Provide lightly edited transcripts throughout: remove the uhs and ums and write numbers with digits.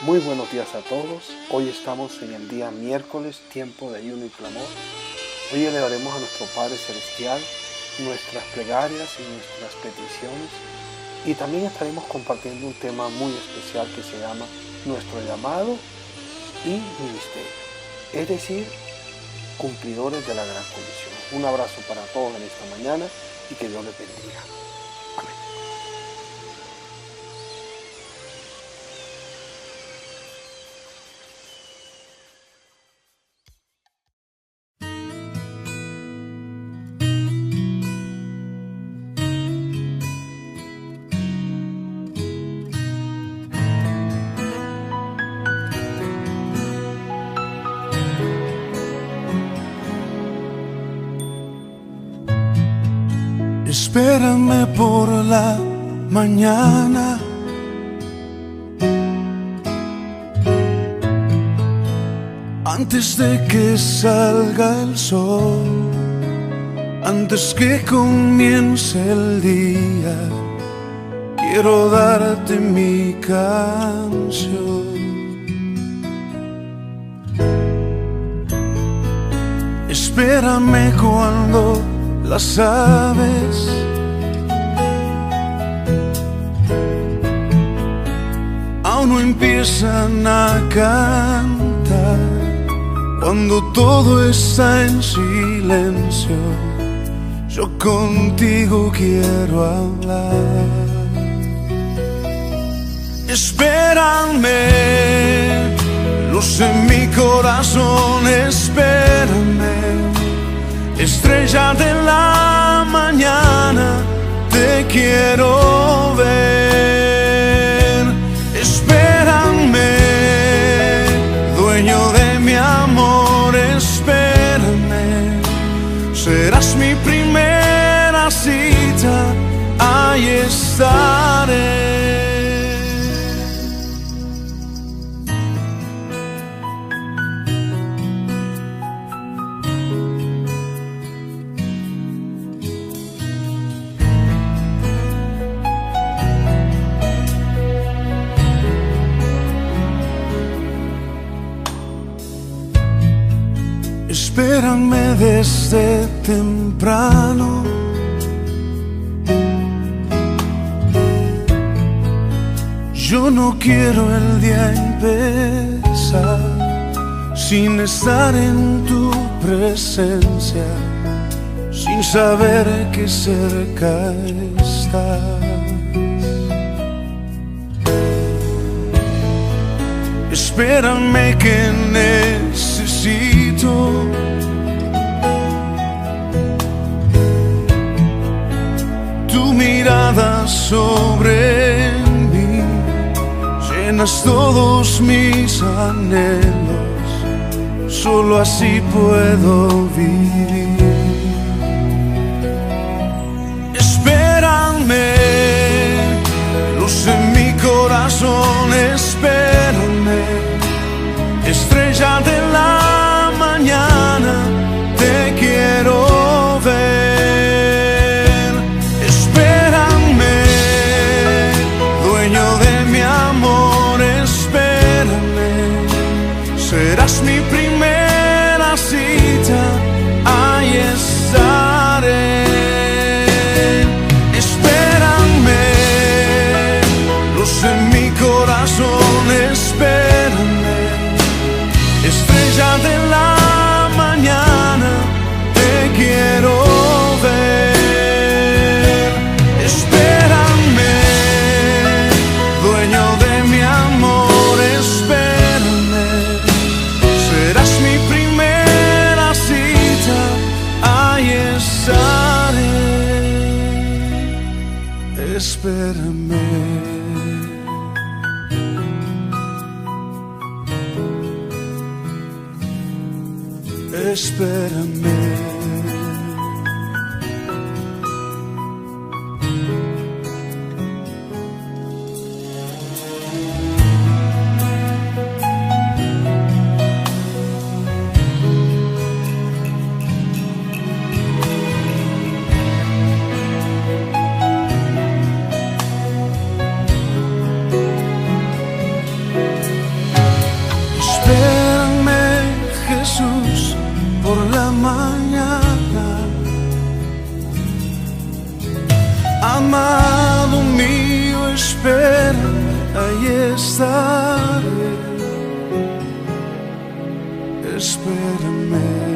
Muy buenos días a todos. Hoy estamos en el día miércoles, tiempo de ayuno y clamor. Hoy elevaremos a nuestro Padre Celestial nuestras plegarias y nuestras peticiones. Y también estaremos compartiendo un tema muy especial que se llama nuestro llamado y ministerio. Es decir, cumplidores de la gran comisión. Un abrazo para todos en esta mañana y que Dios les bendiga. Amén. Espérame por la mañana, antes de que salga el sol, antes que comience el día. Quiero darte mi canción. Espérame cuando las aves aún no empiezan a cantar, cuando todo está en silencio, yo contigo quiero hablar. Espérame, luz en mi corazón, espérame, estrella de la mañana, te quiero ver. Espérame, dueño de mi amor, espérame, serás mi primera cita, ahí estaré. Espérame desde temprano, yo no quiero el día empezar sin estar en tu presencia, sin saber que cerca estás. Espérame que necesito tu mirada sobre mí, llenas todos mis anhelos, solo así puedo vivir. Espérame, luz en mi corazón, espérame, estrella de la mañana, te quiero ver. Espérame, dueño de mi amor, espérame, serás mi primera cita, ahí estaré. Espérame, luz en mi corazón, espérame, estrella de la mañana, te quiero ver. Espérame, dueño de mi amor, espérame, serás mi primera cita, ahí estaré. Espérame. Espérame. amado mío, espérame, ahí estaré. Espérame.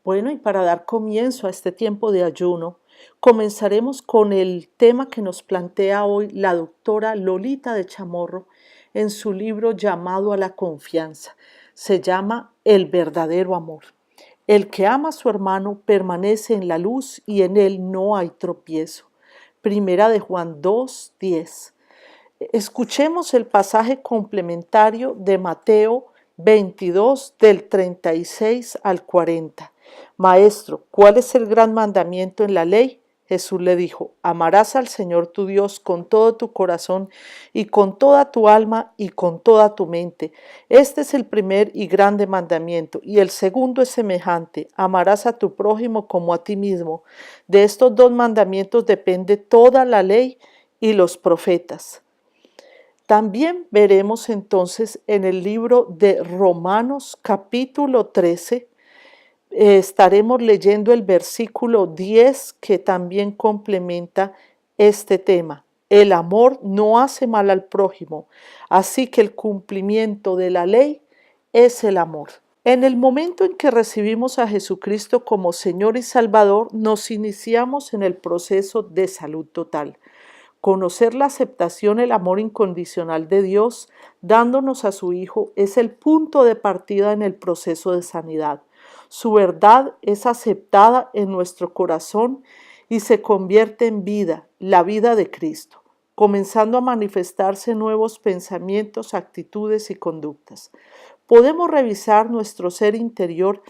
Bueno, y para dar comienzo a este tiempo de ayuno, comenzaremos con el tema que nos plantea hoy la doctora Lolita de Chamorro en su libro Llamado a la Confianza. Se llama El verdadero amor. El que ama a su hermano permanece en la luz y en él no hay tropiezo. Primera de Juan 2:10. Escuchemos el pasaje complementario de Mateo 22 del 36 al 40. Maestro, ¿cuál es el gran mandamiento en la ley? Jesús le dijo, amarás al Señor tu Dios con todo tu corazón y con toda tu alma y con toda tu mente. Este es el primer y grande mandamiento, y el segundo es semejante, amarás a tu prójimo como a ti mismo. De estos dos mandamientos depende toda la ley y los profetas. También veremos entonces en el libro de Romanos capítulo 13, estaremos leyendo el versículo 10 que también complementa este tema. El amor no hace mal al prójimo, así que el cumplimiento de la ley es el amor. En el momento en que recibimos a Jesucristo como Señor y Salvador, nos iniciamos en el proceso de salud total. Conocer la aceptación, el amor incondicional de Dios, dándonos a su Hijo, es el punto de partida en el proceso de sanidad. Su verdad es aceptada en nuestro corazón y se convierte en vida, la vida de Cristo, comenzando a manifestarse nuevos pensamientos, actitudes y conductas. Podemos revisar nuestro ser interior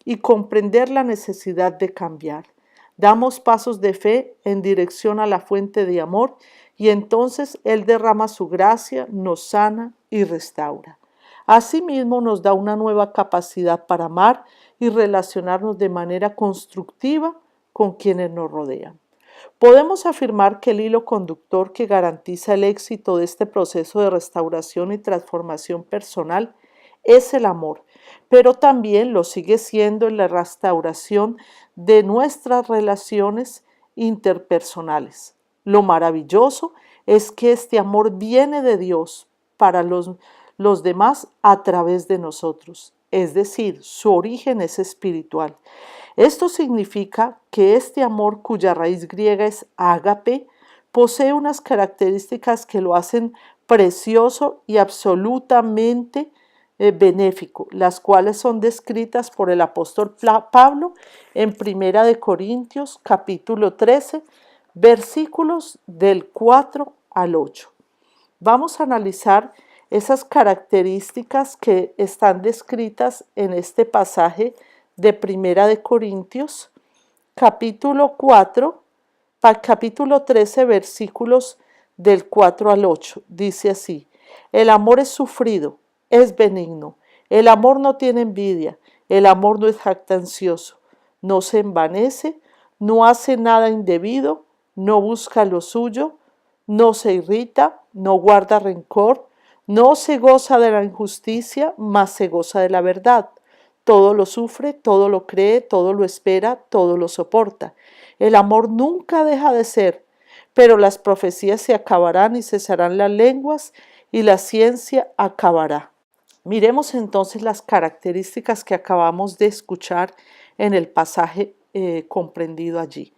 y comprender la necesidad de cambiar. Damos pasos de fe en dirección a la fuente de amor y entonces Él derrama su gracia, nos sana y restaura. Asimismo nos da una nueva capacidad para amar y relacionarnos de manera constructiva con quienes nos rodean. Podemos afirmar que el hilo conductor que garantiza el éxito de este proceso de restauración y transformación personal es el amor, pero también lo sigue siendo en la restauración de nuestras relaciones interpersonales. Lo maravilloso es que este amor viene de Dios para los demás a través de nosotros, es decir, su origen es espiritual. Esto significa que este amor, cuya raíz griega es ágape, posee unas características que lo hacen precioso y absolutamente benéfico, las cuales son descritas por el apóstol Pablo en Primera de Corintios capítulo 13, versículos del 4 al 8. Vamos a analizar esas características que están descritas en este pasaje de Primera de Corintios, capítulo 13, versículos del 4 al 8. Dice así: el amor es sufrido, es benigno, el amor no tiene envidia, el amor no es jactancioso, no se envanece, no hace nada indebido, no busca lo suyo, no se irrita, no guarda rencor, no se goza de la injusticia, mas se goza de la verdad. Todo lo sufre, todo lo cree, todo lo espera, todo lo soporta. El amor nunca deja de ser, pero las profecías se acabarán y cesarán las lenguas y la ciencia acabará. Miremos entonces las características que acabamos de escuchar en el pasaje comprendido allí.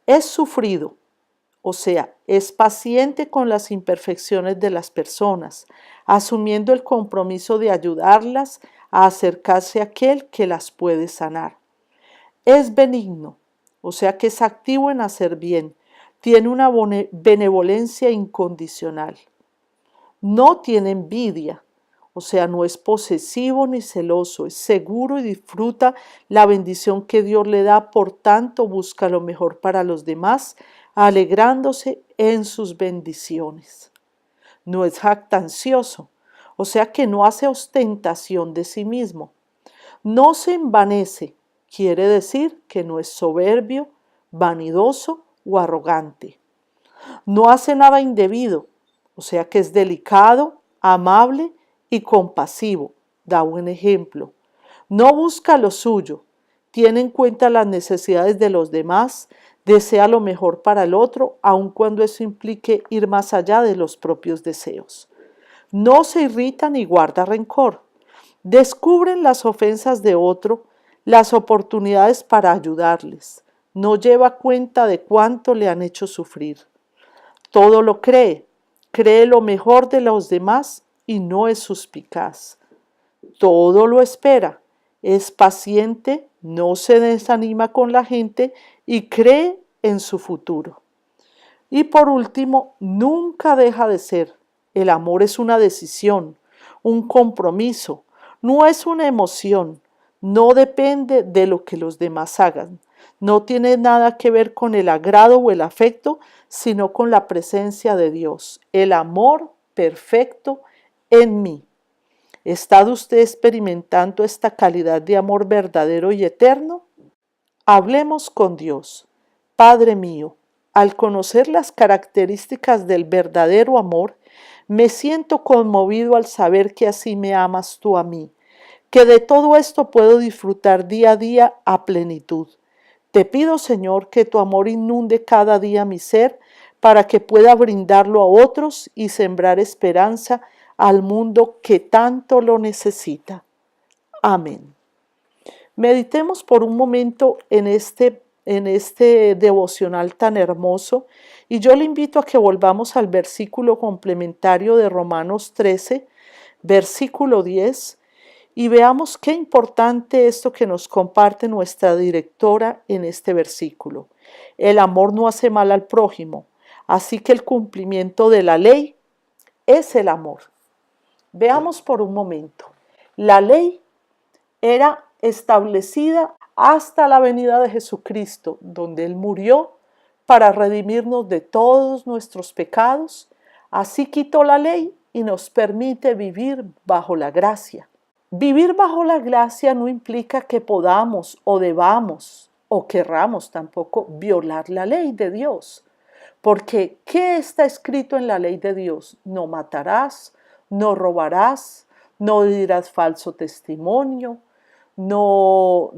Es sufrido, o sea, es paciente con las imperfecciones de las personas, asumiendo el compromiso de ayudarlas a acercarse a aquel que las puede sanar. Es benigno, o sea que es activo en hacer bien, tiene una benevolencia incondicional. No tiene envidia, o sea, no es posesivo ni celoso, es seguro y disfruta la bendición que Dios le da, por tanto busca lo mejor para los demás, alegrándose en sus bendiciones. No es jactancioso, o sea que no hace ostentación de sí mismo. No se envanece, quiere decir que no es soberbio, vanidoso o arrogante. No hace nada indebido, o sea que es delicado, amable y compasivo. Da un ejemplo. No busca lo suyo, tiene en cuenta las necesidades de los demás, desea lo mejor para el otro, aun cuando eso implique ir más allá de los propios deseos. No se irrita ni guarda rencor. Descubren las ofensas de otro, las oportunidades para ayudarles. No lleva cuenta de cuánto le han hecho sufrir. Todo lo cree, cree lo mejor de los demás y no es suspicaz. Todo lo espera, es paciente, no se desanima con la gente y cree en su futuro. Y por último, nunca deja de ser. El amor es una decisión, un compromiso, no es una emoción, no depende de lo que los demás hagan, no tiene nada que ver con el agrado o el afecto, sino con la presencia de Dios, el amor perfecto en mí. ¿Está usted experimentando esta calidad de amor verdadero y eterno? Hablemos con Dios. Padre mío, al conocer las características del verdadero amor, me siento conmovido al saber que así me amas tú a mí, que de todo esto puedo disfrutar día a día a plenitud. Te pido, Señor, que tu amor inunde cada día mi ser para que pueda brindarlo a otros y sembrar esperanza al mundo que tanto lo necesita. Amén. Meditemos por un momento en este devocional tan hermoso y yo le invito a que volvamos al versículo complementario de Romanos 13, versículo 10, y veamos qué importante esto que nos comparte nuestra directora en este versículo. El amor no hace mal al prójimo, así que el cumplimiento de la ley es el amor. Veamos por un momento. La ley era establecida hasta la venida de Jesucristo, donde Él murió para redimirnos de todos nuestros pecados. Así quitó la ley y nos permite vivir bajo la gracia. Vivir bajo la gracia no implica que podamos o debamos o querramos tampoco violar la ley de Dios. Porque ¿qué está escrito en la ley de Dios? No matarás, no robarás, no dirás falso testimonio, no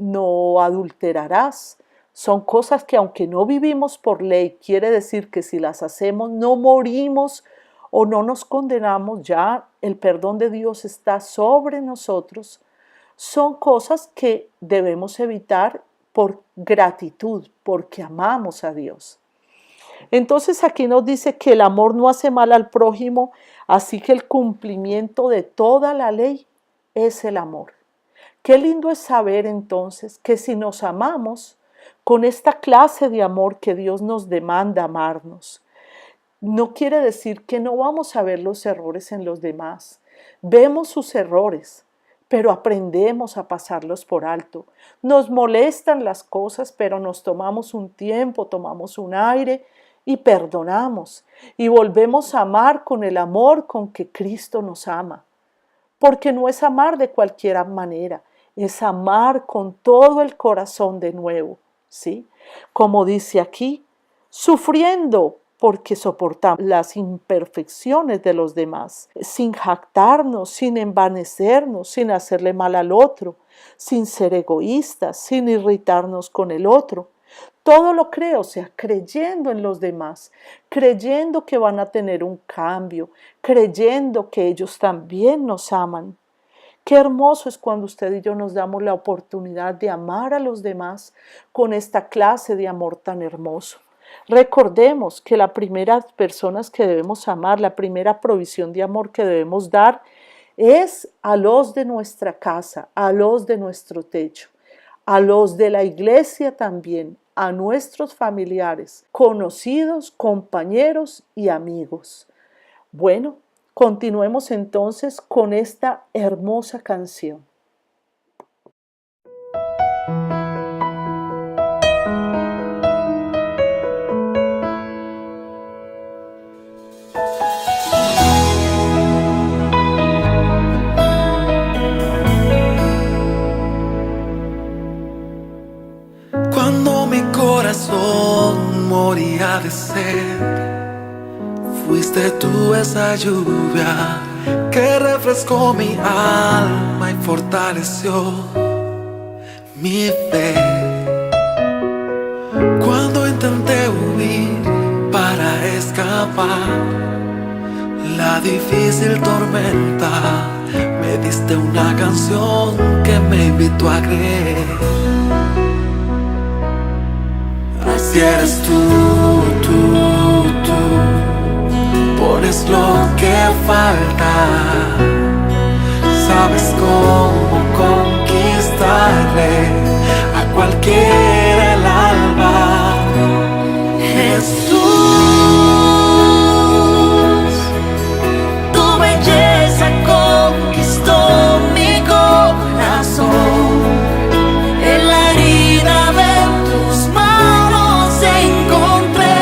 adulterarás. Son cosas que aunque no vivimos por ley, quiere decir que si las hacemos no morimos o no nos condenamos, ya el perdón de Dios está sobre nosotros. Son cosas que debemos evitar por gratitud, porque amamos a Dios. Entonces aquí nos dice que el amor no hace mal al prójimo, así que el cumplimiento de toda la ley es el amor. Qué lindo es saber entonces que si nos amamos con esta clase de amor que Dios nos demanda amarnos, no quiere decir que no vamos a ver los errores en los demás. Vemos sus errores, pero aprendemos a pasarlos por alto. Nos molestan las cosas, pero nos tomamos un tiempo, tomamos un aire y perdonamos. Y volvemos a amar con el amor con que Cristo nos ama. Porque no es amar de cualquier manera, es amar con todo el corazón de nuevo, ¿sí? Como dice aquí, sufriendo porque soportamos las imperfecciones de los demás, sin jactarnos, sin envanecernos, sin hacerle mal al otro, sin ser egoístas, sin irritarnos con el otro. Todo lo creo, o sea, creyendo en los demás, creyendo que van a tener un cambio, creyendo que ellos también nos aman. Qué hermoso es cuando usted y yo nos damos la oportunidad de amar a los demás con esta clase de amor tan hermoso. Recordemos que la primera personas que debemos amar, la primera provisión de amor que debemos dar es a los de nuestra casa, a los de nuestro techo, a los de la iglesia también, a nuestros familiares, conocidos, compañeros y amigos. Bueno, continuemos entonces con esta hermosa canción. Cuando mi corazón moría de sed, fuiste tú esa lluvia que refrescó mi alma y fortaleció mi fe. Cuando intenté huir para escapar la difícil tormenta, me diste una canción que me invitó a creer. Así eres tú, pones lo que falta, sabes cómo conquistarle a cualquiera el alma. Jesús, tu belleza conquistó mi corazón. En la herida de tus manos encontré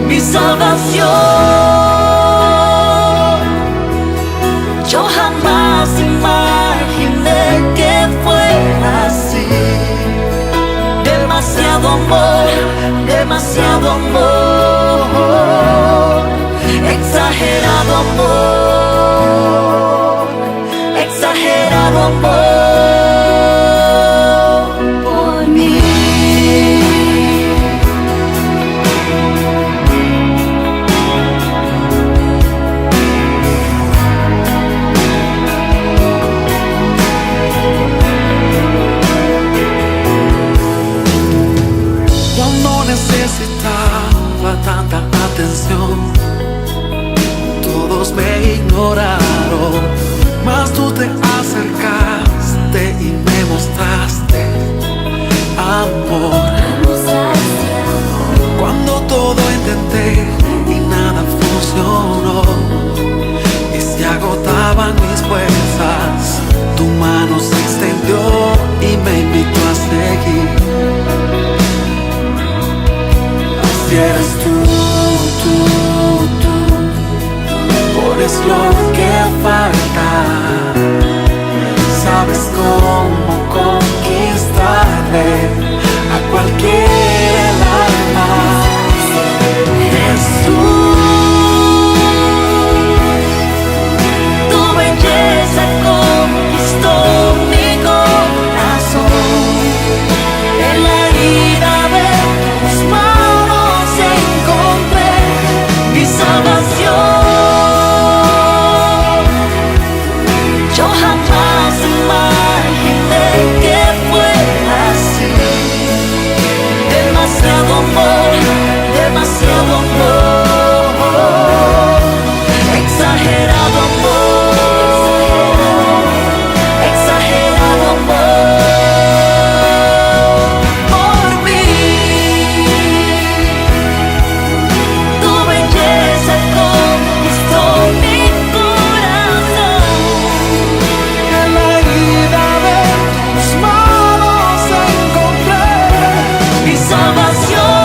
mi salvación. Yo jamás imaginé que fuera así. Demasiado amor, demasiado amor, exagerado amor, exagerado amor por mí. Cuando necesitaba tanta atención, todos me ignoraron, mas tú te acercaste y me mostraste amor. Cuando todo intenté y nada funcionó, y se agotaban mis fuerzas, tu mano se extendió y me invitó a seguir. Si eres tú, pones lo que falta, sabes cómo conquistarle a cualquier alma. Jesús, tu belleza conquistó mi corazón. En la herida de tus manos encontré mi salvación. Yo jamás imaginé que fuera así. Demasiado amor, demasiado amor, exagerado amor, exagerado amor por mí. Tu belleza conquistó mi corazón. En la herida de tus manos encontré mi salvación.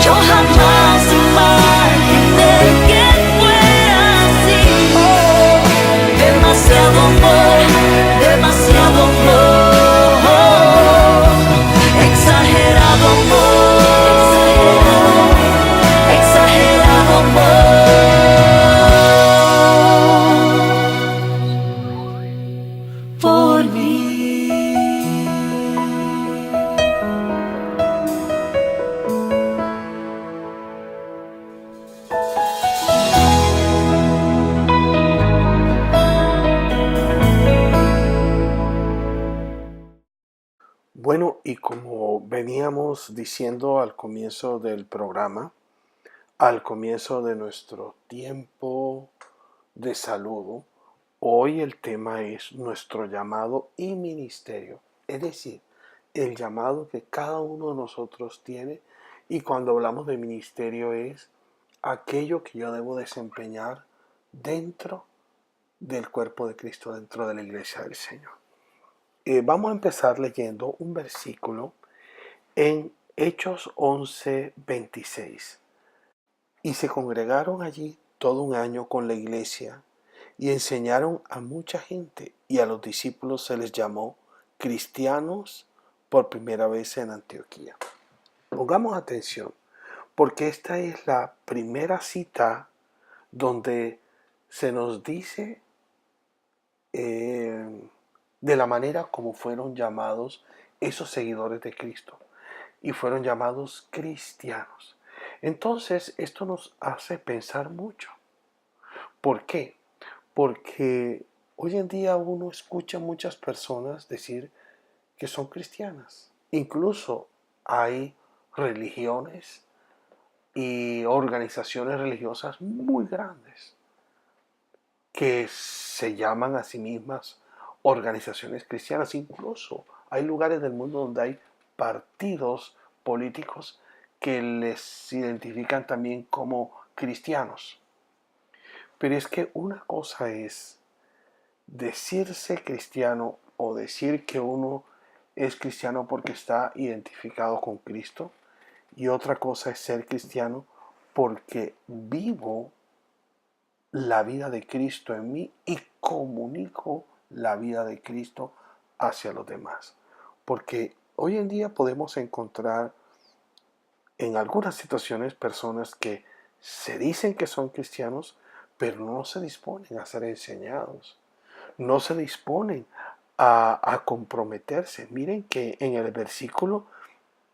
Yo jamás imaginé que fuera así. Demasiado amor, demasiado amor, exagerado amor, exagerado amor por mí. Bueno, y como veníamos diciendo al comienzo del programa, al comienzo de nuestro tiempo de saludo, hoy el tema es nuestro llamado y ministerio, es decir, el llamado que cada uno de nosotros tiene, y cuando hablamos de ministerio es aquello que yo debo desempeñar dentro del cuerpo de Cristo, dentro de la iglesia del Señor. Vamos a empezar leyendo un versículo en Hechos 11:26. Y se congregaron allí todo un año con la iglesia y enseñaron a mucha gente, y a los discípulos se les llamó cristianos por primera vez en Antioquía. Pongamos atención, porque esta es la primera cita donde se nos dice de la manera como fueron llamados esos seguidores de Cristo y fueron llamados cristianos. Entonces, esto nos hace pensar mucho. ¿Por qué? Porque hoy en día uno escucha a muchas personas decir que son cristianas. Incluso hay religiones y organizaciones religiosas muy grandes que se llaman a sí mismas organizaciones cristianas. Incluso hay lugares del mundo donde hay partidos políticos que les identifican también como cristianos. Pero es que una cosa es decirse cristiano o decir que uno es cristiano porque está identificado con Cristo, y otra cosa es ser cristiano porque vivo la vida de Cristo en mí y comunico la vida de Cristo hacia los demás. Porque hoy en día podemos encontrar en algunas situaciones personas que se dicen que son cristianos, pero no se disponen a ser enseñados, no se disponen a comprometerse. Miren que en el versículo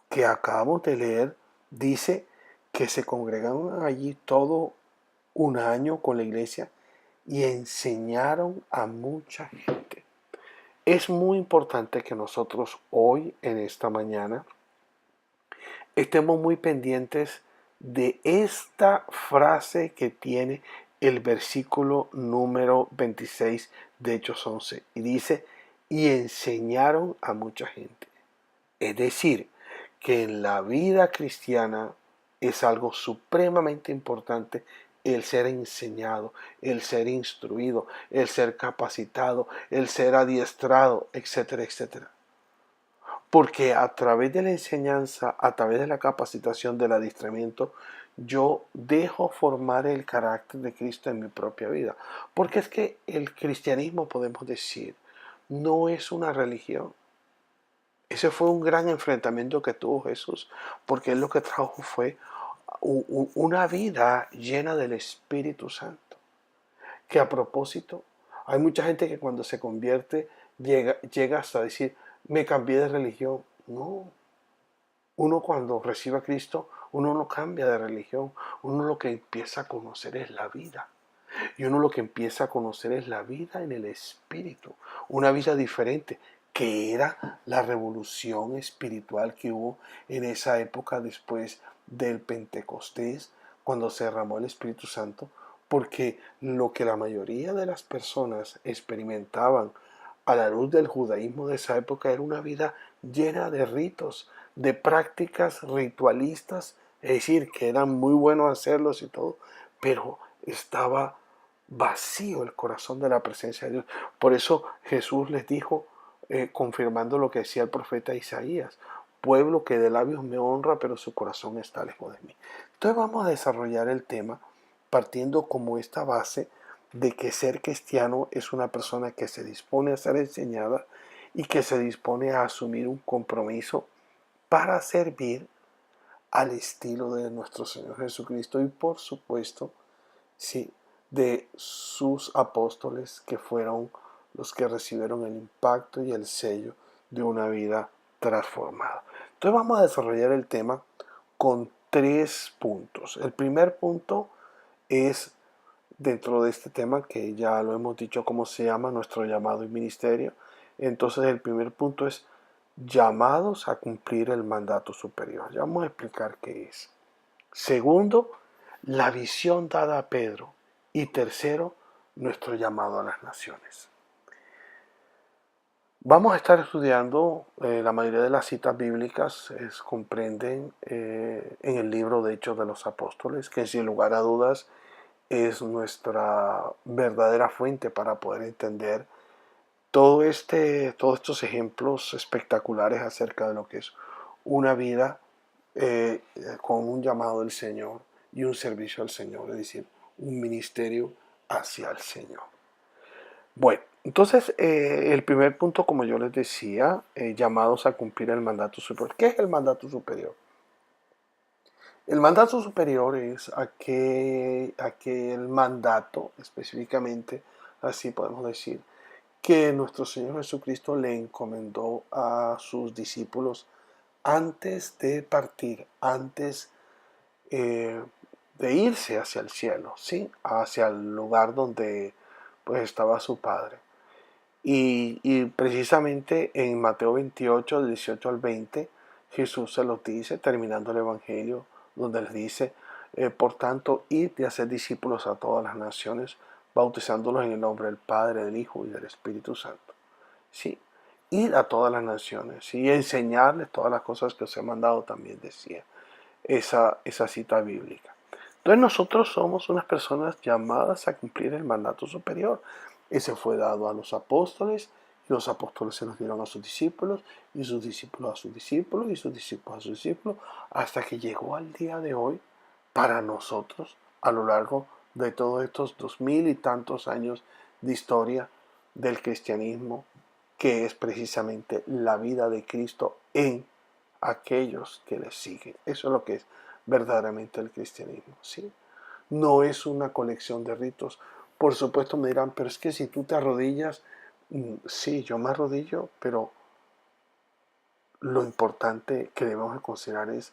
que acabamos de leer dice que se congregaron allí todo un año con la iglesia y enseñaron a mucha gente. Es muy importante que nosotros hoy, en esta mañana, estemos muy pendientes de esta frase que tiene el versículo número 26 de Hechos 11. Y dice, y enseñaron a mucha gente. Es decir, que en la vida cristiana es algo supremamente importante el ser enseñado, el ser instruido, el ser capacitado, el ser adiestrado, etcétera, etcétera. Porque a través de la enseñanza, a través de la capacitación, del adiestramiento, yo dejo formar el carácter de Cristo en mi propia vida. Porque es que el cristianismo, podemos decir, no es una religión. Ese fue un gran enfrentamiento que tuvo Jesús, porque él lo que trajo fue una vida llena del Espíritu Santo. Que a propósito, hay mucha gente que cuando se convierte llega hasta decir, me cambié de religión. No, uno cuando recibe a Cristo, uno no cambia de religión, uno lo que empieza a conocer es la vida. Y uno lo que empieza a conocer es la vida en el Espíritu, una vida diferente, que era la revolución espiritual que hubo en esa época después del Pentecostés, cuando se derramó el Espíritu Santo, porque lo que la mayoría de las personas experimentaban a la luz del judaísmo de esa época era una vida llena de ritos, de prácticas ritualistas, es decir, que eran muy buenos hacerlos y todo, pero estaba vacío el corazón de la presencia de Dios. Por eso Jesús les dijo, confirmando lo que decía el profeta Isaías, pueblo que de labios me honra, pero su corazón está lejos de mí. Entonces vamos a desarrollar el tema partiendo como esta base de que ser cristiano es una persona que se dispone a ser enseñada y que se dispone a asumir un compromiso para servir al estilo de nuestro Señor Jesucristo y por supuesto, sí, de sus apóstoles que fueron los que recibieron el impacto y el sello de una vida transformada. Entonces vamos a desarrollar el tema con 3 puntos. El primer punto es dentro de este tema que ya lo hemos dicho cómo se llama nuestro llamado y ministerio. Entonces el primer punto es llamados a cumplir el mandato superior. Ya vamos a explicar qué es. Segundo, la visión dada a Pedro. Y tercero, nuestro llamado a las naciones. Vamos a estar estudiando la mayoría de las citas bíblicas, comprenden en el libro de Hechos de los Apóstoles, que sin lugar a dudas es nuestra verdadera fuente para poder entender todos estos ejemplos espectaculares acerca de lo que es una vida con un llamado del Señor y un servicio al Señor, es decir, un ministerio hacia el Señor. Bueno, entonces el primer punto, como yo les decía, llamados a cumplir el mandato superior. ¿Qué es el mandato superior? El mandato superior es aquel mandato, específicamente, así podemos decir, que nuestro Señor Jesucristo le encomendó a sus discípulos antes de partir, antes de irse hacia el cielo, ¿sí? Hacia el lugar donde pues estaba su Padre. Y precisamente en Mateo 28, del 18 al 20, Jesús se los dice, terminando el Evangelio, donde les dice, por tanto, id y hacer discípulos a todas las naciones, bautizándolos en el nombre del Padre, del Hijo y del Espíritu Santo. Sí, ir a todas las naciones y enseñarles todas las cosas que os he mandado, también decía esa cita bíblica. Entonces nosotros somos unas personas llamadas a cumplir el mandato superior. Ese fue dado a los apóstoles, y los apóstoles se los dieron a sus discípulos, y sus discípulos a sus discípulos, y sus discípulos a sus discípulos, hasta que llegó al día de hoy para nosotros, a lo largo de todos estos 2000 y tantos años de historia del cristianismo, que es precisamente la vida de Cristo en aquellos que le siguen. Eso es lo que es verdaderamente el cristianismo, ¿sí? No es una colección de ritos. Por supuesto me dirán, pero es que si tú te arrodillas, sí, yo me arrodillo, pero lo importante que debemos de considerar es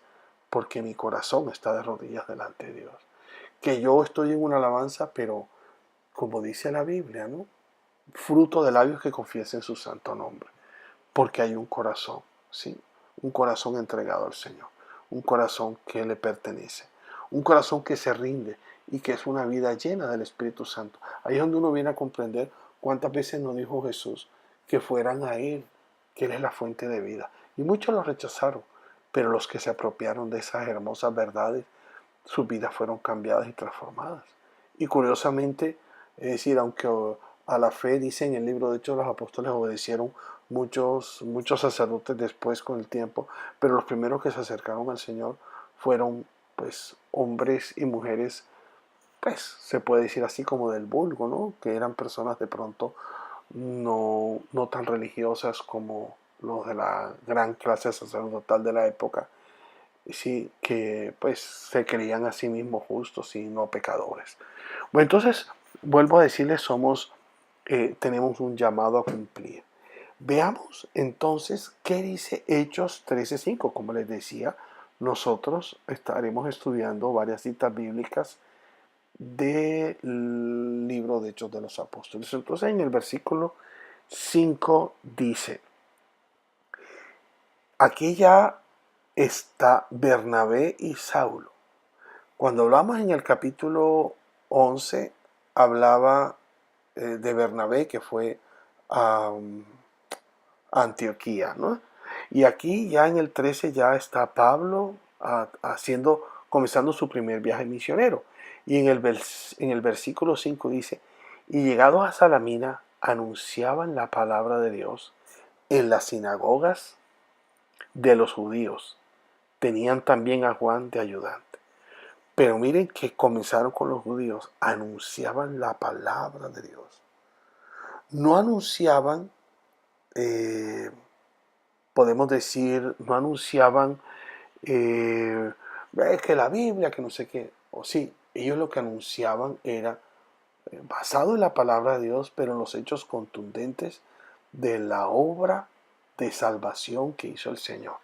porque mi corazón está de rodillas delante de Dios. Que yo estoy en una alabanza, pero como dice la Biblia, ¿no? Fruto de labios que confiesen su santo nombre. Porque hay un corazón, ¿sí? Un corazón entregado al Señor. Un corazón que le pertenece. Un corazón que se rinde y que es una vida llena del Espíritu Santo. Ahí es donde uno viene a comprender cuántas veces nos dijo Jesús que fueran a Él, que Él es la fuente de vida. Y muchos lo rechazaron, pero los que se apropiaron de esas hermosas verdades, sus vidas fueron cambiadas y transformadas. Y curiosamente, es decir, aunque a la fe, dice en el libro de Hechos, los apóstoles obedecieron muchos sacerdotes después con el tiempo, pero los primeros que se acercaron al Señor fueron pues hombres y mujeres, pues se puede decir así como del vulgo, ¿no? Que eran personas de pronto no tan religiosas como los de la gran clase sacerdotal de la época, sí, que pues se creían a sí mismos justos y no pecadores. Bueno, entonces, vuelvo a decirles, tenemos un llamado a cumplir. Veamos entonces qué dice Hechos 13:5. Como les decía, nosotros estaremos estudiando varias citas bíblicas del libro de Hechos de los Apóstoles. Entonces en el versículo 5 dice, aquí ya está Bernabé y Saulo. Cuando hablamos en el capítulo 11, hablaba de Bernabé, que fue a Antioquía, ¿no? Y aquí ya en el 13 ya está Pablo comenzando su primer viaje misionero. Y en el versículo 5 dice, y llegados a Salamina, anunciaban la palabra de Dios en las sinagogas de los judíos. Tenían también a Juan de ayudante. Pero miren que comenzaron con los judíos, anunciaban la palabra de Dios. No anunciaban, podemos decir, no anunciaban que la Biblia, que no sé qué. O sí, ellos lo que anunciaban era basado en la palabra de Dios, pero en los hechos contundentes de la obra de salvación que hizo el Señor.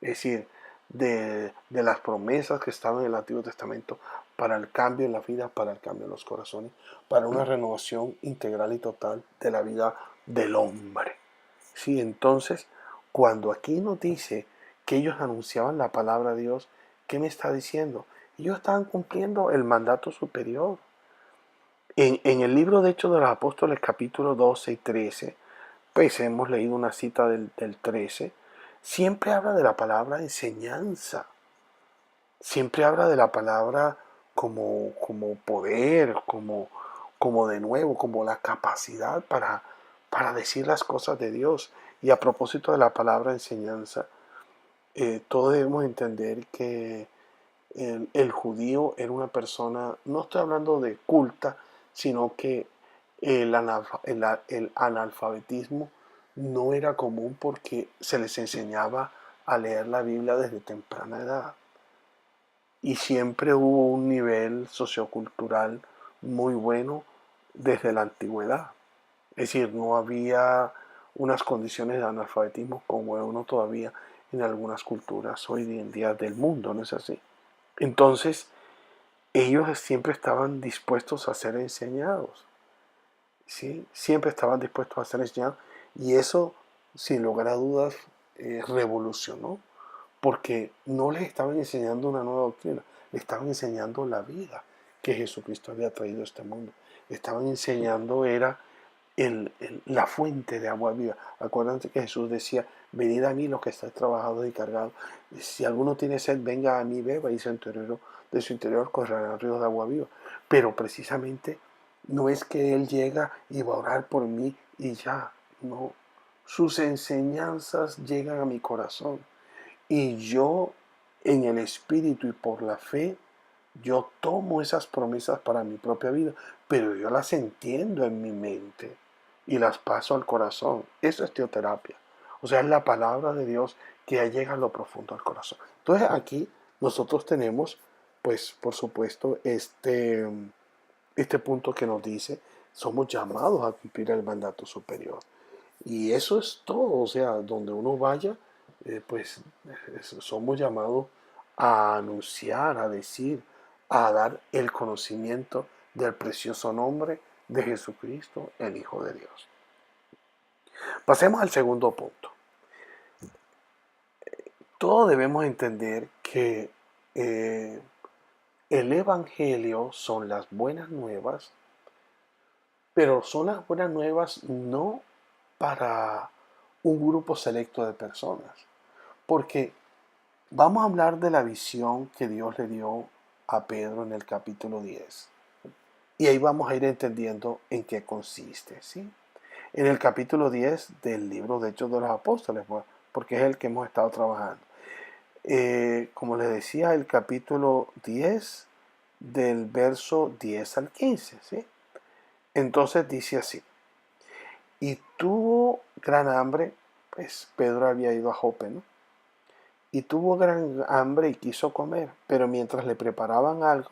Es decir, de las promesas que estaban en el Antiguo Testamento para el cambio en la vida, para el cambio en los corazones, para una renovación integral y total de la vida del hombre. Sí, entonces, cuando aquí nos dice que ellos anunciaban la palabra de Dios, ¿qué me está diciendo? Ellos estaban cumpliendo el mandato superior. En el libro de Hechos de los Apóstoles, capítulo 12 y 13, pues hemos leído una cita del 13, siempre habla de la palabra enseñanza, siempre habla de la palabra como poder, como de nuevo, como la capacidad para decir las cosas de Dios. Y a propósito de la palabra enseñanza, todos debemos entender que el judío era una persona, no estoy hablando de culta, sino que el analfabetismo no era común porque se les enseñaba a leer la Biblia desde temprana edad. Y siempre hubo un nivel sociocultural muy bueno desde la antigüedad. Es decir, no había unas condiciones de analfabetismo como uno todavía en algunas culturas hoy en día del mundo, ¿no es así? Entonces, ellos siempre estaban dispuestos a ser enseñados, ¿sí? Siempre estaban dispuestos a ser enseñados y eso, sin lugar a dudas, revolucionó, porque no les estaban enseñando una nueva doctrina, les estaban enseñando la vida que Jesucristo había traído a este mundo. Le estaban enseñando era la fuente de agua viva. Acuérdense que Jesús decía, venid a mí los que estáis trabajados y cargados. Si alguno tiene sed, venga a mí, beba, y de su interior correrán ríos de agua viva. Pero precisamente no es que Él llega y va a orar por mí y ya, no. Sus enseñanzas llegan a mi corazón y yo en el Espíritu y por la fe, yo tomo esas promesas para mi propia vida, pero yo las entiendo en mi mente y las paso al corazón. Eso es teoterapia. O sea, es la palabra de Dios que ya llega a lo profundo del corazón. Entonces aquí nosotros tenemos, pues por supuesto, este punto que nos dice, somos llamados a cumplir el mandato superior. Y eso es todo, o sea, donde uno vaya, pues somos llamados a anunciar, a decir, a dar el conocimiento del precioso nombre de Jesucristo, el Hijo de Dios. Pasemos al segundo punto. Todos debemos entender que el Evangelio son las buenas nuevas, pero son las buenas nuevas no para un grupo selecto de personas, porque vamos a hablar de la visión que Dios le dio a Pedro en el capítulo 10. Y ahí vamos a ir entendiendo en qué consiste, ¿sí? En el capítulo 10 del libro de Hechos de los Apóstoles, porque es el que hemos estado trabajando. Como les decía, el capítulo 10 del verso 10 al 15, ¿sí? Entonces dice así, y tuvo gran hambre, pues Pedro había ido a Jope, ¿no? Y tuvo gran hambre y quiso comer, pero mientras le preparaban algo,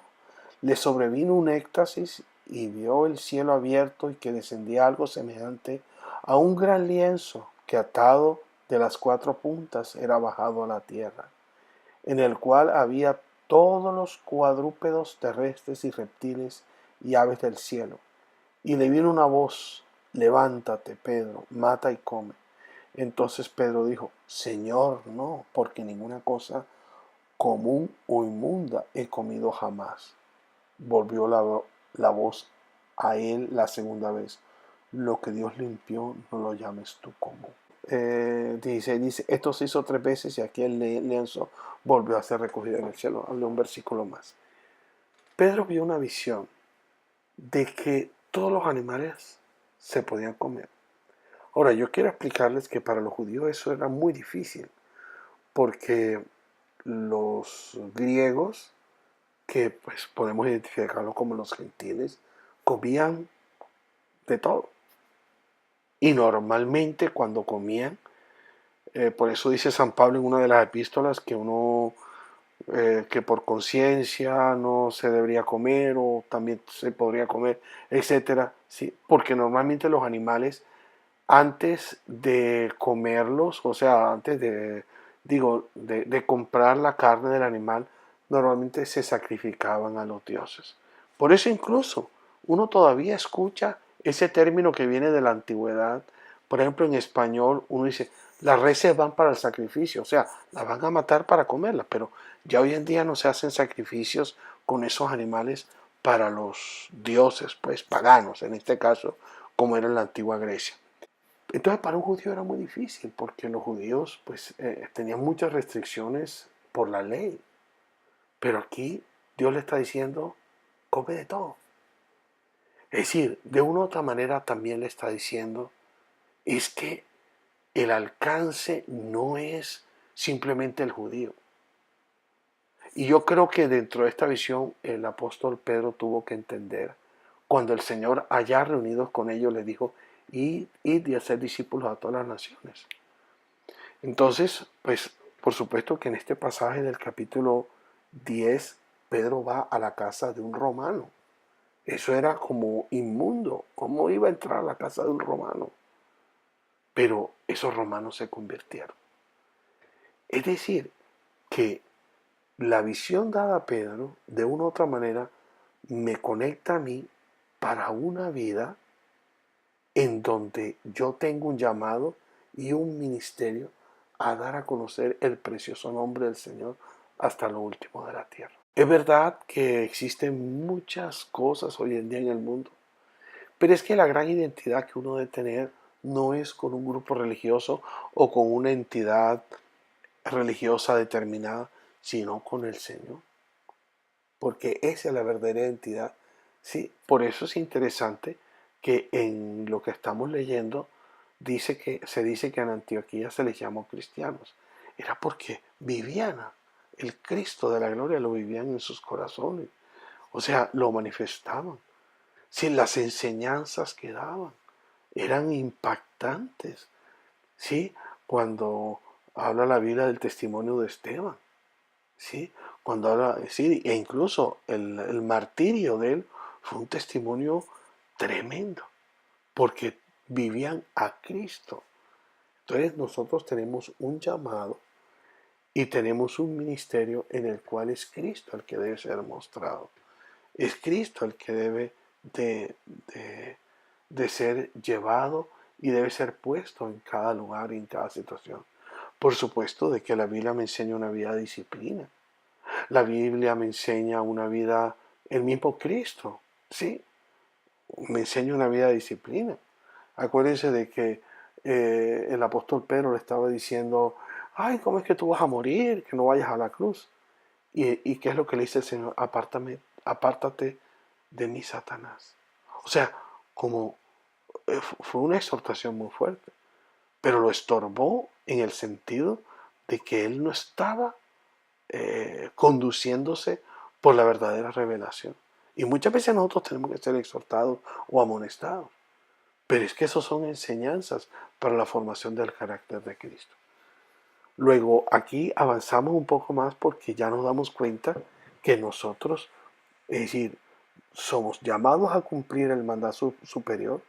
le sobrevino un éxtasis y vio el cielo abierto y que descendía algo semejante a un gran lienzo que atado de las cuatro puntas era bajado a la tierra, en el cual había todos los cuadrúpedos terrestres y reptiles y aves del cielo. Y le vino una voz, levántate, Pedro, mata y come. Entonces Pedro dijo, Señor, no, porque ninguna cosa común o inmunda he comido jamás. Volvió la voz a él la segunda vez. Lo que Dios limpió, no lo llames tú común. Dice, esto se hizo 3 veces y aquí el lienzo volvió a ser recogido en el cielo. Hablé un versículo más. Pedro vio una visión de que todos los animales se podían comer. Ahora, yo quiero explicarles que para los judíos eso era muy difícil, porque los griegos, que pues podemos identificarlos como los gentiles, comían de todo. Y normalmente cuando comían, por eso dice San Pablo en una de las epístolas que por conciencia no se debería comer o también se podría comer, etcétera, ¿sí? Porque normalmente los animales antes de comerlos, o sea, antes de comprar la carne del animal, normalmente se sacrificaban a los dioses. Por eso incluso uno todavía escucha ese término que viene de la antigüedad. Por ejemplo, en español uno dice, las reses van para el sacrificio, o sea, las van a matar para comerlas, pero ya hoy en día no se hacen sacrificios con esos animales para los dioses, pues paganos, en este caso, como era en la antigua Grecia. Entonces para un judío era muy difícil porque los judíos pues tenían muchas restricciones por la ley. Pero aquí Dios le está diciendo, come de todo. Es decir, de una u otra manera también le está diciendo, es que el alcance no es simplemente el judío. Y yo creo que dentro de esta visión el apóstol Pedro tuvo que entender, cuando el Señor allá reunidos con ellos le dijo, id y hacer discípulos a todas las naciones. Entonces, pues por supuesto que en este pasaje del capítulo 10, Pedro va a la casa de un romano. Eso era como inmundo. ¿Cómo iba a entrar a la casa de un romano? Pero esos romanos se convirtieron. Es decir, que la visión dada a Pedro, de una u otra manera, me conecta a mí para una vida en donde yo tengo un llamado y un ministerio a dar a conocer el precioso nombre del Señor hasta lo último de la tierra. Es verdad que existen muchas cosas hoy en día en el mundo, pero es que la gran identidad que uno debe tener no es con un grupo religioso o con una entidad religiosa determinada, sino con el Señor, porque esa es la verdadera identidad. Sí, por eso es interesante que en lo que estamos leyendo se dice que en Antioquía se les llamó cristianos. Era porque vivían el Cristo de la gloria, lo vivían en sus corazones. O sea, lo manifestaban. Sí, las enseñanzas que daban eran impactantes. Sí, cuando habla la Biblia del testimonio de Esteban. Sí, cuando habla, sí, e incluso el martirio de él fue un testimonio tremendo, porque vivían a Cristo. Entonces nosotros tenemos un llamado y tenemos un ministerio en el cual es Cristo el que debe ser mostrado. Es Cristo el que debe de, de, de ser llevado y debe ser puesto en cada lugar y en cada situación. Por supuesto de que la Biblia me enseña una vida de disciplina. La Biblia me enseña una vida, el mismo Cristo, ¿sí? Me enseña una vida de disciplina. Acuérdense de que el apóstol Pedro le estaba diciendo, ay, ¿cómo es que tú vas a morir? Que no vayas a la cruz. ¿Y qué es lo que le dice el Señor? Apártate de mí, Satanás. O sea, como fue una exhortación muy fuerte, pero lo estorbó en el sentido de que él no estaba conduciéndose por la verdadera revelación. Y muchas veces nosotros tenemos que ser exhortados o amonestados. Pero es que eso son enseñanzas para la formación del carácter de Cristo. Luego aquí avanzamos un poco más porque ya nos damos cuenta que nosotros, es decir, somos llamados a cumplir el mandato superior.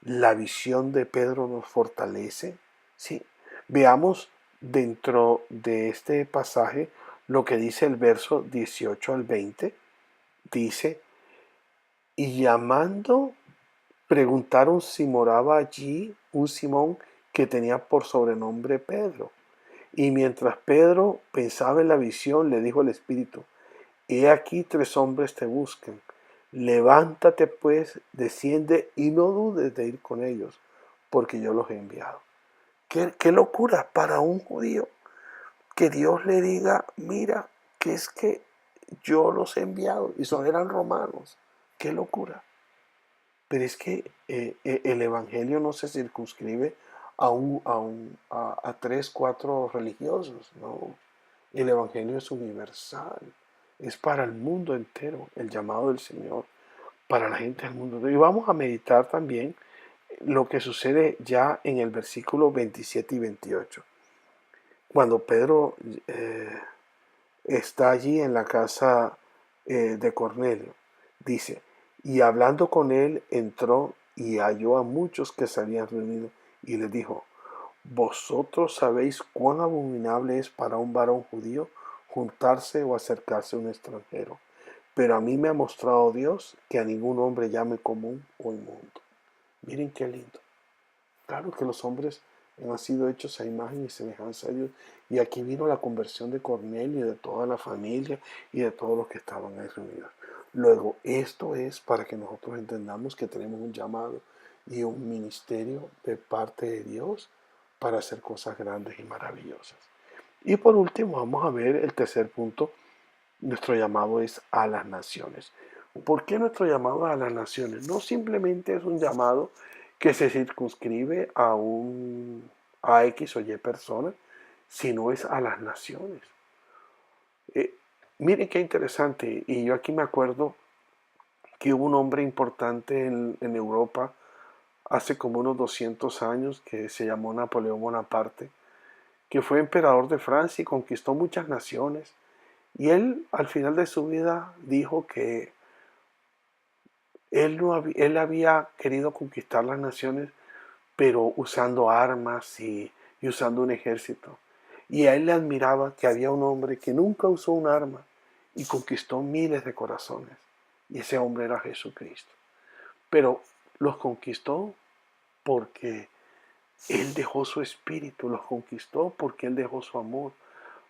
La visión de Pedro nos fortalece. ¿Sí? Veamos dentro de este pasaje lo que dice el verso 18 al 20. Dice, y llamando, preguntaron si moraba allí un Simón que tenía por sobrenombre Pedro. Y mientras Pedro pensaba en la visión, le dijo el Espíritu, he aquí 3 hombres te buscan. Levántate pues, desciende y no dudes de ir con ellos, porque yo los he enviado. Qué locura para un judío que Dios le diga, mira, que es que yo los he enviado y eran romanos. Qué locura. Pero es que el Evangelio no se circunscribe a 3, 4 religiosos, no. El Evangelio es universal, es para el mundo entero, el llamado del Señor, para la gente del mundo entero. Y vamos a meditar también lo que sucede ya en el versículo 27 y 28. Cuando Pedro está allí en la casa de Cornelio, dice, y hablando con él entró y halló a muchos que se habían reunido y les dijo, vosotros sabéis cuán abominable es para un varón judío juntarse o acercarse a un extranjero, pero a mí me ha mostrado Dios que a ningún hombre llame común o inmundo. Miren qué lindo. Claro que los hombres han sido hechos a imagen y semejanza de Dios. Y aquí vino la conversión de Cornelio y de toda la familia y de todos los que estaban ahí reunidos. Luego, esto es para que nosotros entendamos que tenemos un llamado y un ministerio de parte de Dios para hacer cosas grandes y maravillosas. Y por último, vamos a ver el tercer punto. Nuestro llamado es a las naciones. ¿Por qué nuestro llamado a las naciones? No simplemente es un llamado que se circunscribe a X o Y persona, sino es a las naciones. Miren qué interesante, y yo aquí me acuerdo que hubo un hombre importante en Europa hace como unos 200 años que se llamó Napoleón Bonaparte, que fue emperador de Francia y conquistó muchas naciones. Y él al final de su vida dijo que Él había querido conquistar las naciones, pero usando armas y usando un ejército. Y a él le admiraba que había un hombre que nunca usó un arma y conquistó miles de corazones. Y ese hombre era Jesucristo. Pero los conquistó porque Él dejó su espíritu, los conquistó porque Él dejó su amor,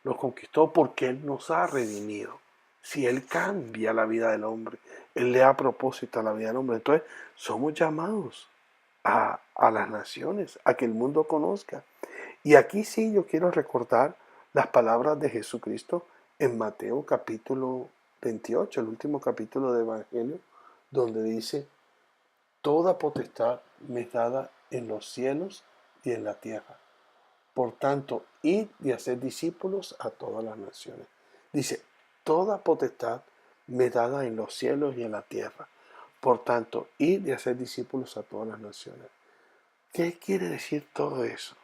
los conquistó porque Él nos ha redimido. Si Él cambia la vida del hombre, Él le da propósito a la vida del hombre. Entonces somos llamados a las naciones, a que el mundo conozca. Y aquí sí yo quiero recordar las palabras de Jesucristo en Mateo capítulo 28, el último capítulo del Evangelio, donde dice: toda potestad me es dada en los cielos y en la tierra. Por tanto, id y haced discípulos a todas las naciones. Dice, toda potestad me es dada en los cielos y en la tierra. Por tanto, id y haced discípulos a todas las naciones. ¿Qué quiere decir todo eso?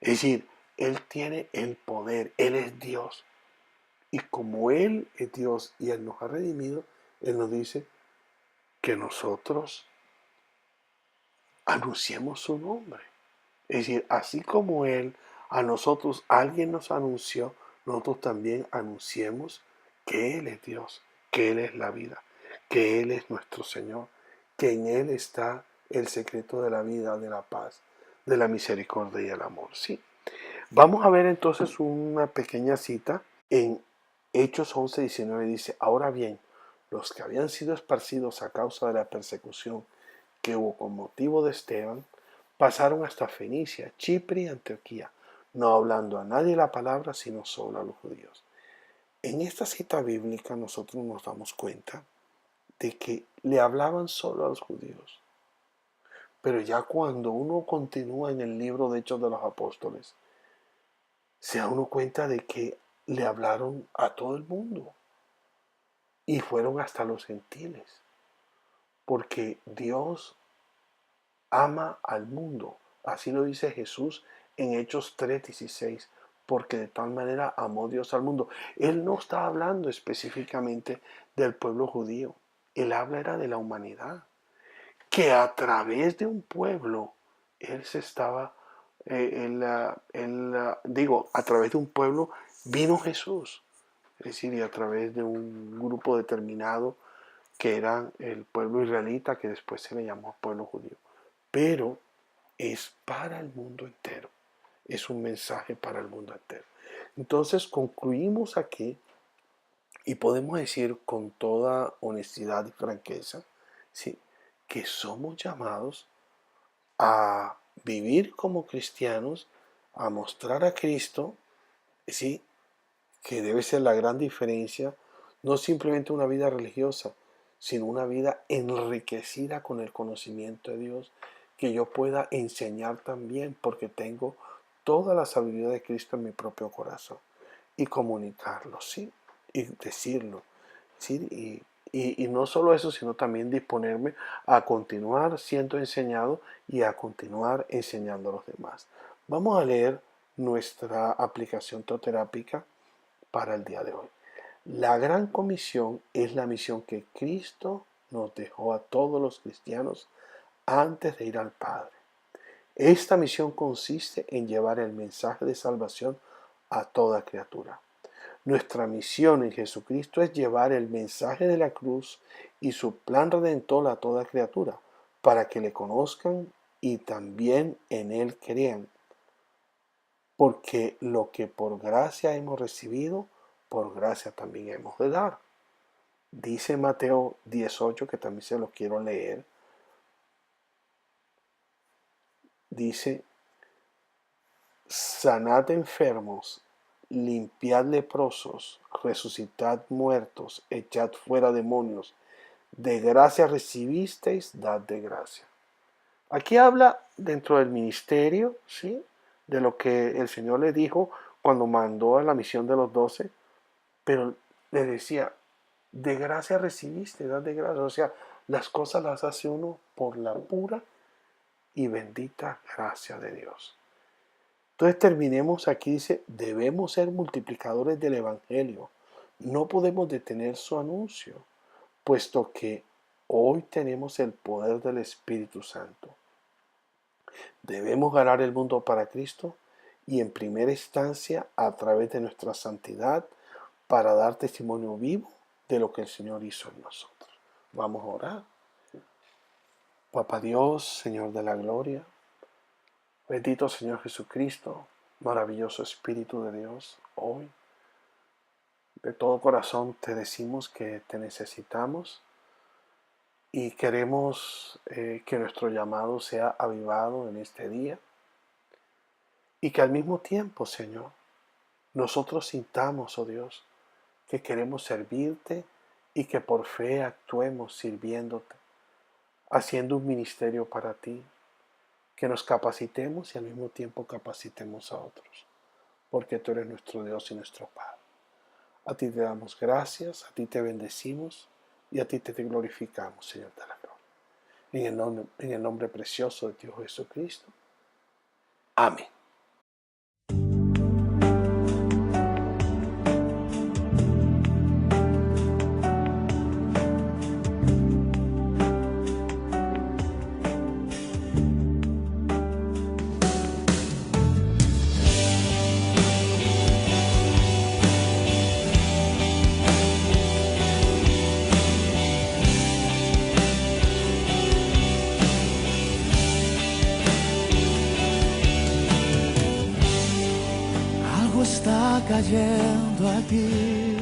Es decir, Él tiene el poder, Él es Dios. Y como Él es Dios y Él nos ha redimido, Él nos dice que nosotros anunciemos su nombre. Es decir, así como Él, a nosotros, alguien nos anunció, nosotros también anunciemos que Él es Dios, que Él es la vida, que Él es nuestro Señor, que en Él está el secreto de la vida, de la paz, de la misericordia y el amor. Sí. Vamos a ver entonces una pequeña cita en Hechos 11:19. Dice, ahora bien, los que habían sido esparcidos a causa de la persecución que hubo con motivo de Esteban, pasaron hasta Fenicia, Chipre y Antioquía, no hablando a nadie la palabra, sino solo a los judíos. En esta cita bíblica nosotros nos damos cuenta de que le hablaban solo a los judíos. Pero ya cuando uno continúa en el libro de Hechos de los Apóstoles, se da uno cuenta de que le hablaron a todo el mundo y fueron hasta los gentiles, porque Dios ama al mundo. Así lo dice Jesús en Hechos 3:16, porque de tal manera amó Dios al mundo. Él no está hablando específicamente del pueblo judío, él habla era de la humanidad, que a través de un pueblo, él se estaba, a través de un pueblo vino Jesús, es decir, y a través de un grupo determinado que era el pueblo israelita, que después se le llamó pueblo judío. Pero es para el mundo entero, es un mensaje para el mundo entero. Entonces concluimos aquí y podemos decir con toda honestidad y franqueza, ¿sí?, que somos llamados a vivir como cristianos, a mostrar a Cristo, ¿sí?, que debe ser la gran diferencia, no simplemente una vida religiosa, sino una vida enriquecida con el conocimiento de Dios, que yo pueda enseñar también porque tengo toda la sabiduría de Cristo en mi propio corazón, y comunicarlo, ¿sí?, y decirlo, ¿sí?, y no solo eso, sino también disponerme a continuar siendo enseñado y a continuar enseñando a los demás. Vamos a leer nuestra aplicación teoterápica para el día de hoy. La gran comisión es la misión que Cristo nos dejó a todos los cristianos antes de ir al Padre. Esta misión consiste en llevar el mensaje de salvación a toda criatura. Nuestra misión en Jesucristo es llevar el mensaje de la cruz y su plan redentor a toda criatura, para que le conozcan y también en Él crean. Porque lo que por gracia hemos recibido, por gracia también hemos de dar. Dice Mateo 18, que también se lo quiero leer. Dice, sanad enfermos, limpiad leprosos, resucitad muertos, echad fuera demonios. De gracia recibisteis, dad de gracia. Aquí habla dentro del ministerio, ¿sí?, de lo que el Señor le dijo cuando mandó a la misión de los 12, pero le decía, de gracia recibiste, dad de gracia. O sea, las cosas las hace uno por la pura y bendita gracia de Dios. Entonces terminemos aquí, dice, debemos ser multiplicadores del Evangelio. No podemos detener su anuncio, puesto que Hoy tenemos el poder del Espíritu Santo. Debemos ganar el mundo para Cristo y en primera instancia a través de nuestra santidad para dar testimonio vivo de lo que el Señor hizo en nosotros. Vamos a orar. Papá Dios, Señor de la gloria, bendito Señor Jesucristo, maravilloso Espíritu de Dios, hoy de todo corazón te decimos que te necesitamos y queremos que nuestro llamado sea avivado en este día y que al mismo tiempo, Señor, nosotros sintamos, oh Dios, que queremos servirte y que por fe actuemos sirviéndote, haciendo un ministerio para ti, que nos capacitemos y al mismo tiempo capacitemos a otros, porque tú eres nuestro Dios y nuestro Padre. A ti te damos gracias, a ti te bendecimos y a ti te glorificamos, Señor de la gloria. En el nombre precioso de Dios Jesucristo. Amén. Está cayendo aquí,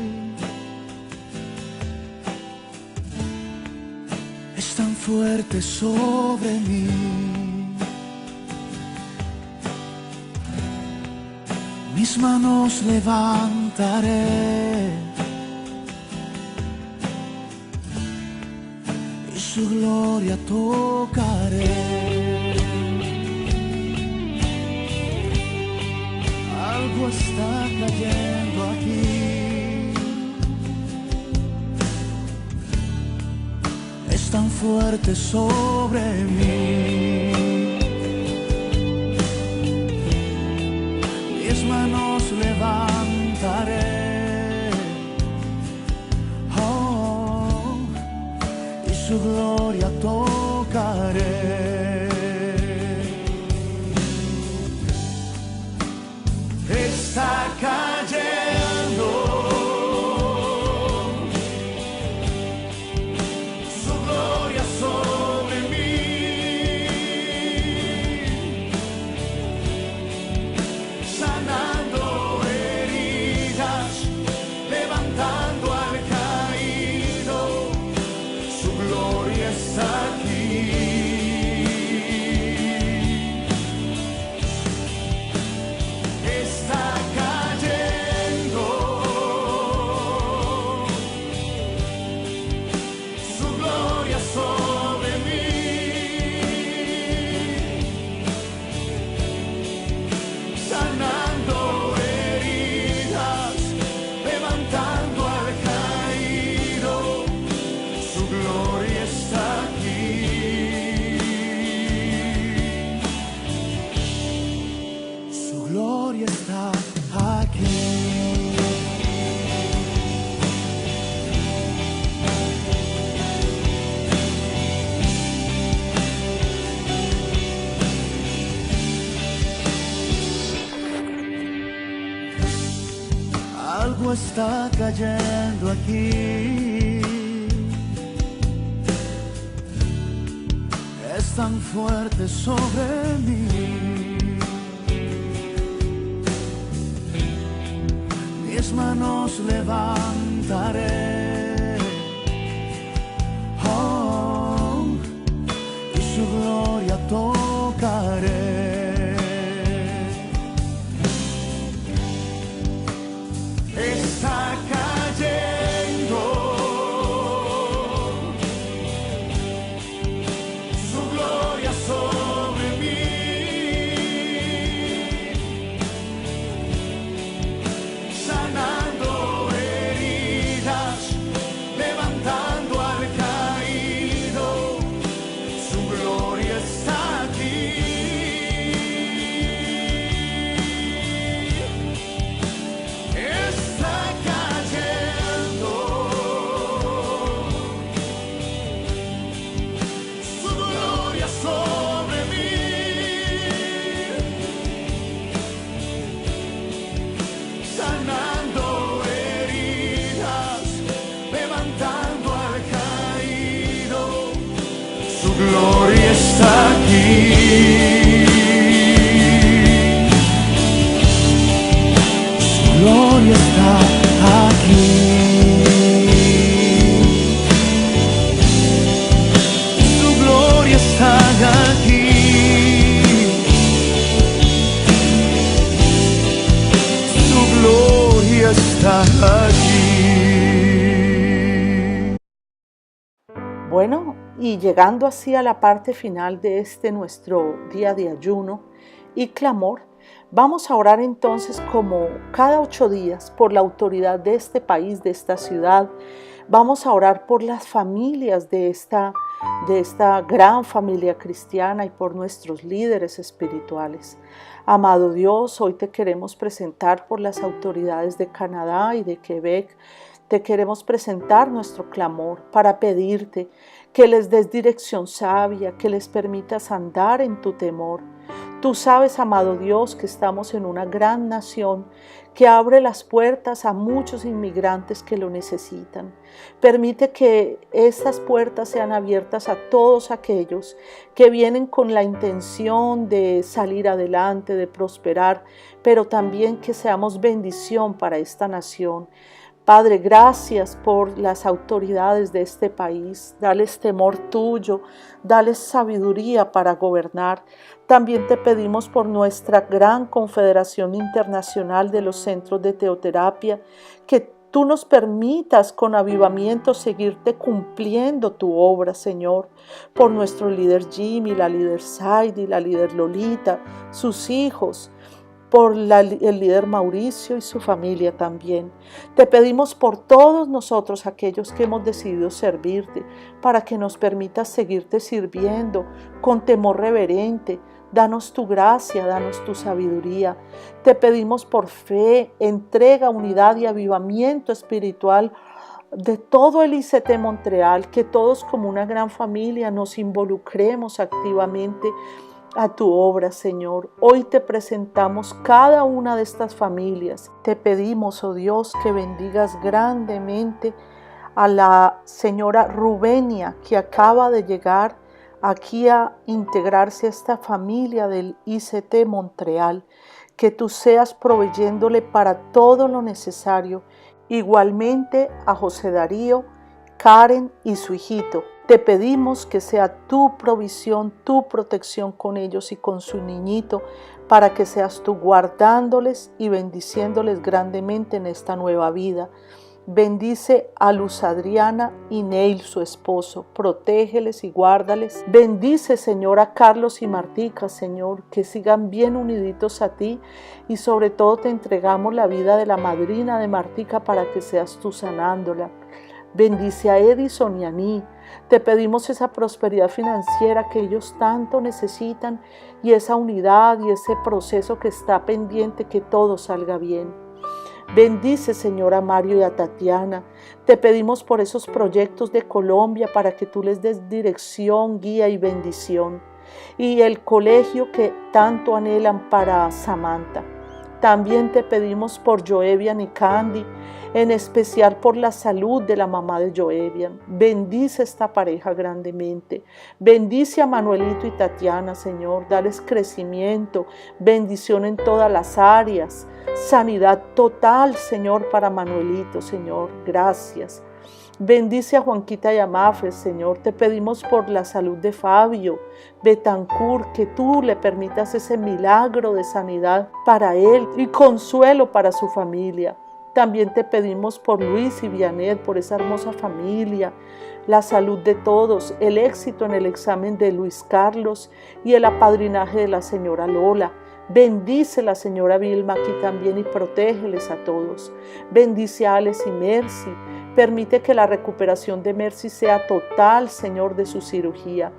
es tan fuerte sobre mí. Mis manos levantaré y su gloria tocaré. Algo está cayendo aquí, es tan fuerte sobre mí. Mis manos levantaré, oh, y su gloria tocaré. Está cayendo su gloria sobre mí, sanando heridas, levantando al caído, su gloria está aquí. Algo está cayendo aquí, es tan fuerte sobre mí. Mis manos levantaré, oh, y su gloria tocaré. Está cayendo su gloria sobre mí, sanando heridas, gloria está aquí. Su gloria está aquí. Su gloria está aquí. Su gloria está aquí. Bueno, y llegando así a la parte final de este nuestro día de ayuno y clamor, vamos a orar entonces como cada 8 días por la autoridad de este país, de esta ciudad. Vamos a orar por las familias de esta gran familia cristiana y por nuestros líderes espirituales. Amado Dios, hoy te queremos presentar por las autoridades de Canadá y de Quebec. Te queremos presentar nuestro clamor para pedirte que les des dirección sabia, que les permitas andar en tu temor. Tú sabes, amado Dios, que estamos en una gran nación que abre las puertas a muchos inmigrantes que lo necesitan. Permite que estas puertas sean abiertas a todos aquellos que vienen con la intención de salir adelante, de prosperar, pero también que seamos bendición para esta nación. Padre, gracias por las autoridades de este país. Dales temor tuyo, dales sabiduría para gobernar. También te pedimos por nuestra gran Confederación Internacional de los Centros de Teoterapia, que tú nos permitas con avivamiento seguirte cumpliendo tu obra, Señor. Por nuestro líder Jimmy, la líder Saidi, la líder Lolita, sus hijos, por el líder Mauricio y su familia también. Te pedimos por todos nosotros, aquellos que hemos decidido servirte, para que nos permitas seguirte sirviendo con temor reverente. Danos tu gracia, danos tu sabiduría. Te pedimos por fe, entrega, unidad y avivamiento espiritual de todo el ICT Montreal, que todos como una gran familia nos involucremos activamente a tu obra, Señor. Hoy te presentamos cada una de estas familias. Te pedimos, oh Dios, que bendigas grandemente a la señora Rubenia, que acaba de llegar aquí a integrarse a esta familia del ICT Montreal. Que tú seas proveyéndole para todo lo necesario. Igualmente a José Darío, Karen y su hijito. Te pedimos que sea tu provisión, tu protección con ellos y con su niñito, para que seas tú guardándoles y bendiciéndoles grandemente en esta nueva vida. Bendice a Luz Adriana y Neil, su esposo. Protégeles y guárdales. Bendice, Señor, a Carlos y Martica, Señor, que sigan bien uniditos a ti. Y sobre todo te entregamos la vida de la madrina de Martica para que seas tú sanándola. Bendice a Edison y a Ní. Te pedimos esa prosperidad financiera que ellos tanto necesitan y esa unidad y ese proceso que está pendiente, que todo salga bien. Bendice, Señor, a Mario y a Tatiana. Te pedimos por esos proyectos de Colombia para que tú les des dirección, guía y bendición. Y el colegio que tanto anhelan para Samantha. También te pedimos por Joevian y Candy, en especial por la salud de la mamá de Joevian. Bendice esta pareja grandemente. Bendice a Manuelito y Tatiana, Señor. Dales crecimiento, bendición en todas las áreas. Sanidad total, Señor, para Manuelito, Señor. Gracias. Bendice a Juanquita y a Mafe, Señor. Te pedimos por la salud de Fabio Betancourt, que tú le permitas ese milagro de sanidad para él y consuelo para su familia. También te pedimos por Luis y Vianet, por esa hermosa familia, la salud de todos, el éxito en el examen de Luis Carlos y el apadrinaje de la señora Lola. Bendice la señora Vilma aquí también y protégeles a todos. Bendice a Alex y Mercy. Permite que la recuperación de Mercy sea total, Señor, de su cirugía.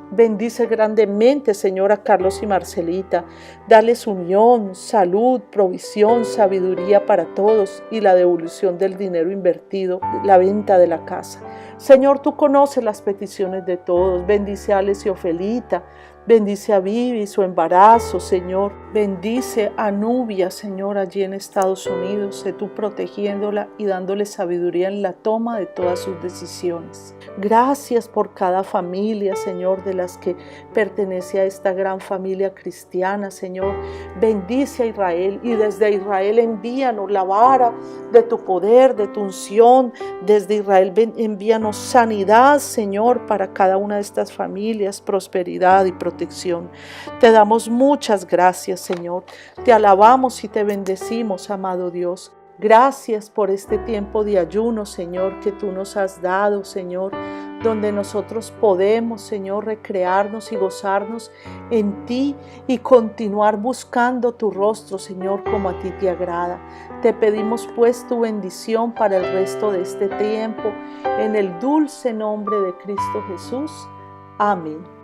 Bendice grandemente, Señor, a Carlos y Marcelita. Dales unión, salud, provisión, sabiduría para todos y la devolución del dinero invertido, la venta de la casa. Señor, tú conoces las peticiones de todos. Bendice a Alex y Ofelita. Bendice a Vivi, su embarazo, Señor. Bendice a Nubia, Señor, allí en Estados Unidos. Sé tú protegiéndola y dándole sabiduría en la toma de todas sus decisiones. Gracias por cada familia, Señor, de las que pertenece a esta gran familia cristiana, Señor. Bendice a Israel y desde Israel envíanos la vara de tu poder, de tu unción. Desde Israel envíanos sanidad, Señor, para cada una de estas familias, prosperidad y protección. Te damos muchas gracias, Señor. Te alabamos y te bendecimos, amado Dios. Gracias por este tiempo de ayuno, Señor, que tú nos has dado, Señor, donde nosotros podemos, Señor, recrearnos y gozarnos en ti y continuar buscando tu rostro, Señor, como a ti te agrada. Te pedimos pues tu bendición para el resto de este tiempo, en el dulce nombre de Cristo Jesús. Amén.